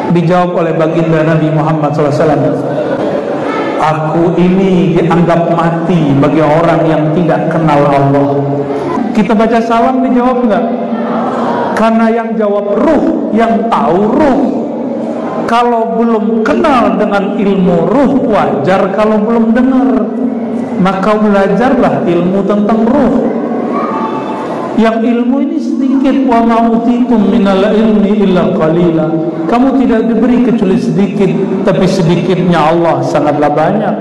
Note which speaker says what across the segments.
Speaker 1: Dijawab oleh baginda Nabi Muhammad SAW, aku ini dianggap mati bagi orang yang tidak kenal Allah. Kita baca salam dijawab enggak? Karena yang jawab ruh, yang tahu ruh. Kalau belum kenal dengan ilmu ruh, wajar kalau belum dengar. Maka belajarlah ilmu tentang ruh. Yang ilmu ini sedikit, wa ma utitum minal ilmi illa qalila. Kamu tidak diberi kecuali sedikit, tapi sedikitnya Allah sangatlah banyak.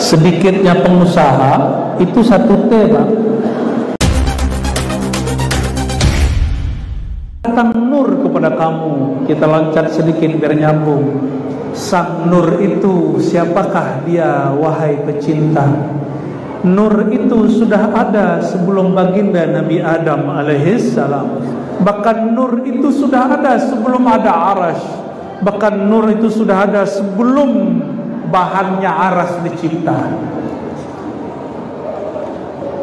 Speaker 1: Sedikitnya pengusaha itu satu tema. Datang nur kepada kamu, kita loncat sedikit biar nyambung. Sang nur itu siapakah dia, wahai pecinta? Nur itu sudah ada sebelum baginda Nabi Adam alaihissalam. Bahkan nur itu sudah ada sebelum ada arash. Bahkan nur itu sudah ada sebelum bahannya arash dicipta.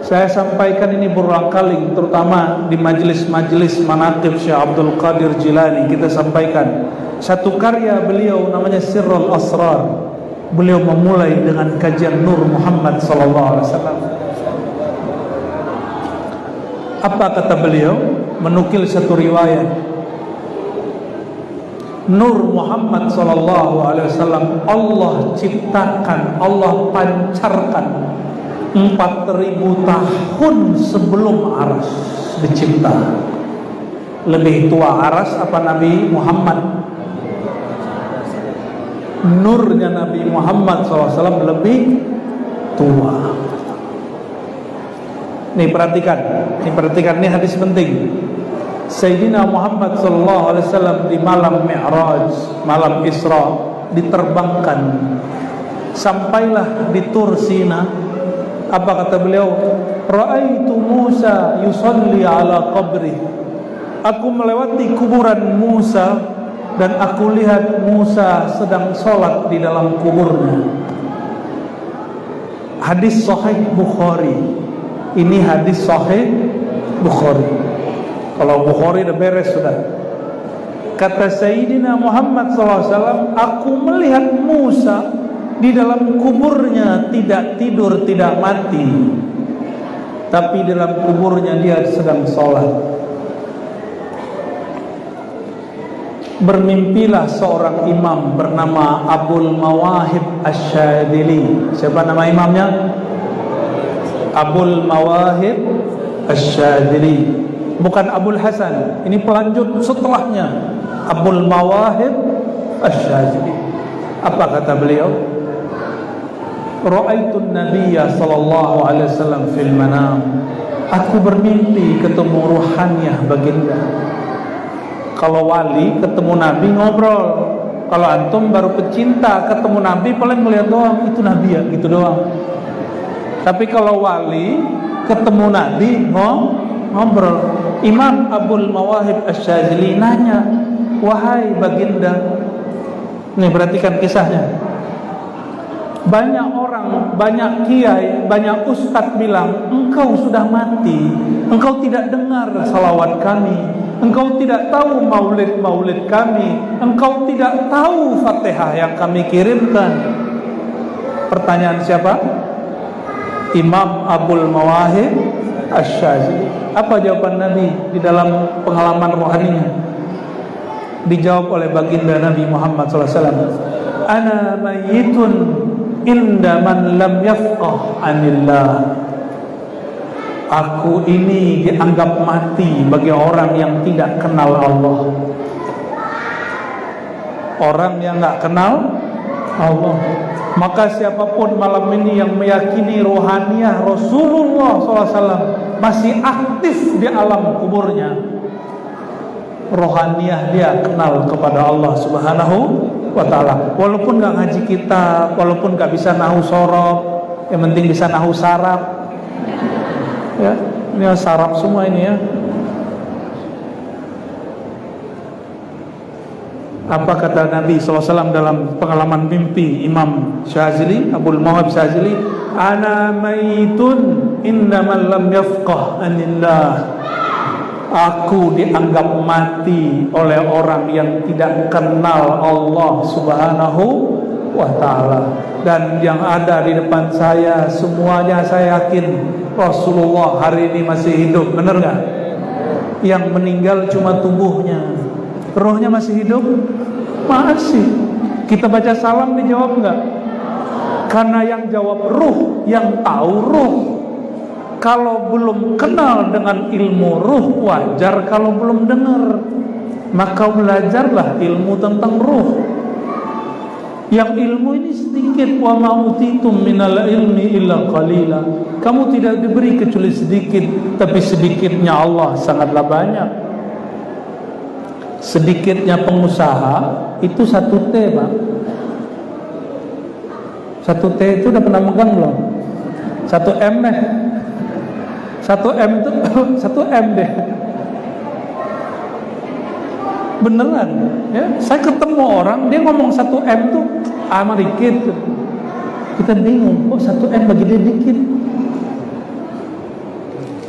Speaker 1: Saya sampaikan ini berulang kali, terutama di majelis-majelis manaqib Syekh Abdul Qadir Jilani. Kita sampaikan satu karya beliau namanya Sirrul Asrar. Beliau memulai dengan kajian Nur Muhammad SAW. Apa kata beliau? Menukil satu riwayat. Nur Muhammad SAW Allah ciptakan, Allah pancarkan 4.000 tahun sebelum Aras dicipta. Lebih tua Aras apa Nabi Muhammad? Nurnya Nabi Muhammad SAW lebih tua. Nih perhatikan, ini hadis penting. Sayyidina Muhammad SAW di malam Mi'raj, malam Isra, diterbangkan. Sampailah di Tur Sina. Apa kata beliau? Ra'aitu Musa yusalli ala qabri. Aku melewati kuburan Musa dan aku lihat Musa sedang sholat di dalam kuburnya. Hadis Sahih Bukhari. Ini hadis Sahih Bukhari. Kalau Bukhari udah beres sudah. Kata Sayyidina Muhammad SAW, aku melihat Musa di dalam kuburnya, tidak tidur, tidak mati, tapi dalam kuburnya dia sedang sholat. Bermimpilah seorang imam bernama Abul Mawahib Asy-Syadzili. Siapa nama imamnya? Abul Mawahib Asy-Syadzili. Bukan Abul Hasan. Ini pelanjut setelahnya. Abul Mawahib Asy-Syadzili. Apa kata beliau? Ra'aitun Nabiyya sallallahu alaihi wasallam fil manam. Aku bermimpi ketemu ruhaniyah baginda. Kalau wali ketemu Nabi ngobrol. Kalau antum baru pecinta ketemu Nabi paling melihat doang, itu Nabi ya, gitu doang. Tapi kalau wali ketemu Nabi ngobrol. Imam Abul Mawahib Asy-Syadzili nanya, wahai baginda. Nih perhatikan kisahnya. Banyak orang, banyak kiai, banyak ustadz bilang, engkau sudah mati, engkau tidak dengar salawat kami, engkau tidak tahu maulid-maulid kami, engkau tidak tahu Fatihah yang kami kirimkan. Pertanyaan siapa? Imam Abul Mawahib Asy-Syadzili. Apa jawaban Nabi di dalam pengalaman rohaninya? Dijawab oleh baginda Nabi Muhammad SAW. Ana mayyitun inda man lam yafqah anillah. Aku ini dianggap mati bagi orang yang tidak kenal Allah. Orang yang tidak kenal Allah. Maka siapapun malam ini yang meyakini rohaniyah Rasulullah SAW masih aktif di alam kuburnya, rohaniyah dia kenal kepada Allah Subhanahu wa ta'ala. Walaupun gak ngaji kitab, walaupun gak bisa nahu sorob, yang penting bisa nahu saraf. Ya, ini saraf semua ini ya. Apa kata Nabi SAW dalam pengalaman mimpi Imam Syadzili, Abul Mawahib Syadzili? Ana maitun innaman lam yafqah anillah. Aku dianggap mati oleh orang yang tidak kenal Allah Subhanahu wa ta'ala. Dan yang ada di depan saya semuanya saya yakin Rasulullah hari ini masih hidup. Benar gak? Yang meninggal cuma tubuhnya, rohnya masih hidup? Masih. Kita baca salam dijawab gak? Karena yang jawab ruh, yang tahu ruh. Kalau belum kenal dengan ilmu ruh, wajar kalau belum dengar. Maka belajarlah ilmu tentang ruh. Yang ilmu ini sedikit. Wa ma utitum minal ilmi illa qalila. Kamu tidak diberi kecuali sedikit, tapi sedikitnya Allah sangatlah banyak. Sedikitnya pengusaha itu 1 T, Pak. 1 T itu udah pernah megang belum? 1 M deh. 1 M itu 1 M deh. Beneran ya? Saya ketemu orang dia ngomong 1 M tuh amat dikit. Kita bingung, kok 1 M bagi dia dikit.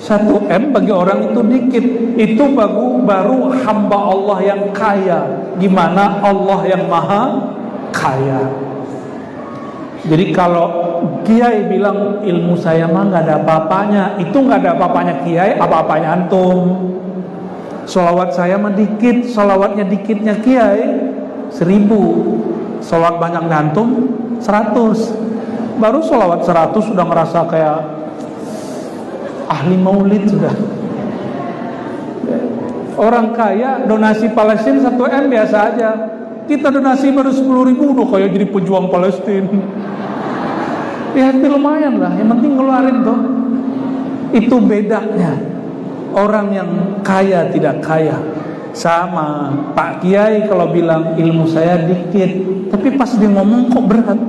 Speaker 1: 1 M bagi orang itu dikit. Itu baru hamba Allah yang kaya. Gimana Allah yang maha kaya. Jadi kalau kiai bilang ilmu saya mah nggak ada apa-apanya, itu nggak ada apa-apanya kiai, apa-apanya antum. Sholawat saya mah dikit, sholawatnya dikitnya kiai 1000, sholawat banyak antum 100. Baru sholawat 100 sudah ngerasa kayak ahli maulid sudah. Orang kaya donasi Palestina 1 M biasa aja. Kita donasi baru 10.000 udah kayak jadi pejuang Palestina. Ya itu lumayan lah, yang penting ngeluarin tuh. Itu bedanya orang yang kaya tidak kaya. Sama Pak Kiai kalau bilang ilmu saya dikit, tapi pas dia ngomong kok berat.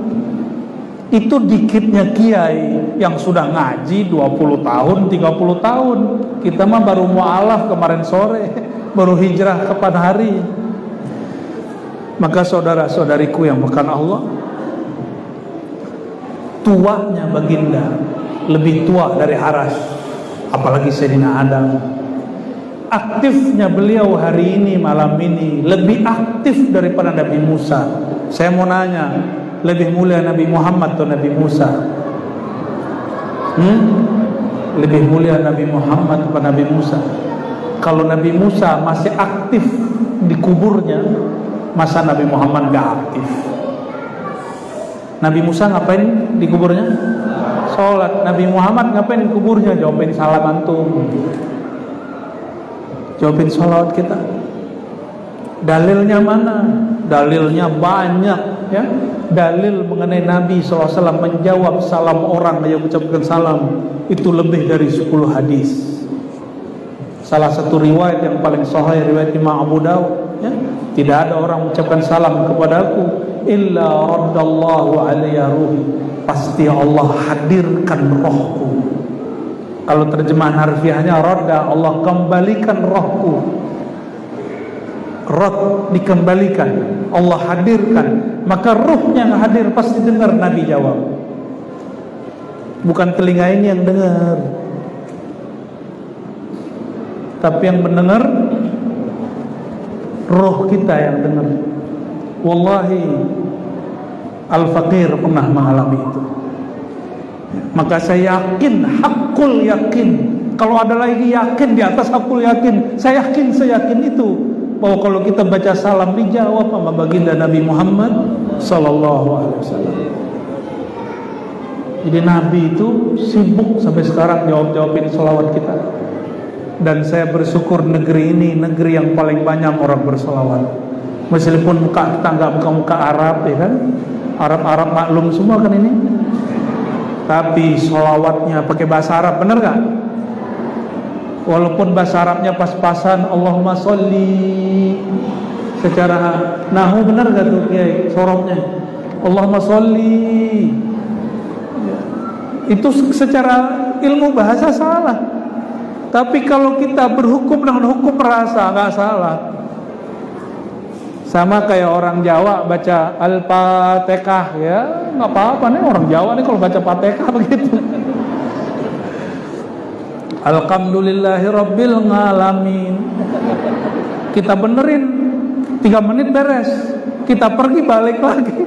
Speaker 1: Itu dikitnya Kiai yang sudah ngaji 20 tahun, 30 tahun. Kita mah baru mu'alaf kemarin sore, baru hijrah kapan hari. Maka saudara-saudariku yang bukan Allah, tuanya baginda lebih tua dari Arash, apalagi Sayyidina Adam. Aktifnya beliau hari ini, malam ini lebih aktif daripada Nabi Musa. Saya mau nanya, lebih mulia Nabi Muhammad atau Nabi Musa? Lebih mulia Nabi Muhammad atau Nabi Musa? Kalau Nabi Musa masih aktif di kuburnya, masa Nabi Muhammad gak aktif? Nabi Musa ngapain di kuburnya? Sholat. Nabi Muhammad ngapain di kuburnya? Jawabin salam antum. Jawabin sholawat kita. Dalilnya mana? Dalilnya banyak ya. Dalil mengenai Nabi SAW menjawab salam orang yang mengucapkan salam itu lebih dari 10 hadis. Salah satu riwayat yang paling sahih riwayat Imam Abu Dawud ya. Tidak ada orang mengucapkan salam kepadaku illa raddallahu alayya ruhi. Pasti Allah hadirkan rohku. Kalau terjemahan harfiahnya radda, Allah kembalikan rohku. Rod dikembalikan, Allah hadirkan. Maka ruhnya yang hadir pasti dengar Nabi jawab. Bukan telinga ini yang dengar, tapi yang mendengar roh kita yang dengar. Wallahi Al-Faqir pernah mengalami itu. Maka saya yakin, hakul yakin, kalau ada lagi yakin di atas hakul yakin, saya yakin itu bahwa kalau kita baca salam dijawab sama baginda Nabi Muhammad sallallahu alaihi wasallam. Jadi Nabi itu sibuk sampai sekarang jawabin sholawat kita. Dan saya bersyukur negeri ini negeri yang paling banyak orang bersolawat. Meskipun muka kita nggak muka Arab ya kan, Arab maklum semua kan ini. Tapi solawatnya pakai bahasa Arab, bener gak? Walaupun bahasa Arabnya pas-pasan, Allahumma sholli, secara nahu bener gak tuh kiai sorobnya? Allahumma sholli. Itu secara ilmu bahasa salah. Tapi kalau kita berhukum dengan hukum rasa nggak salah. Sama kayak orang Jawa baca Al-Fatihah ya, nggak apa-apa nih orang Jawa nih kalau baca Fatihah begitu. Alhamdulillahi Rabbil Ngalamin. Kita benerin 3 menit beres, kita pergi balik lagi.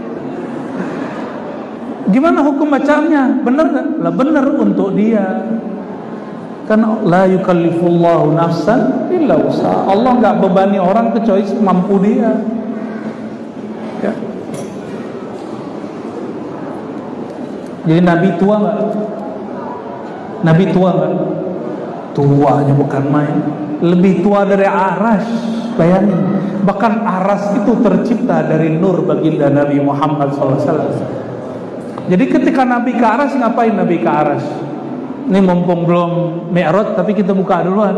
Speaker 1: Gimana hukum bacaannya? Bener gak? Lah bener untuk dia. Kan la yukallifullahu nafsan illa wus'aha. Allah nggak bebani orang kecuali mampu dia. Ya. Jadi Nabi tua nggak? Nabi tua nggak? Tuanya bukan main. Lebih tua dari Aras. Bayangin. Bahkan Aras itu tercipta dari nur baginda Nabi Muhammad SAW. Jadi ketika Nabi ke Aras, ngapain Nabi ke Aras? Ini mumpung belum Mi'raj, tapi kita buka duluan.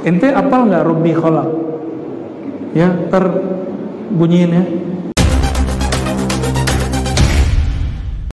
Speaker 1: Ente apal nggak Rabbi Khalaq? Ya, terbunyiin ya.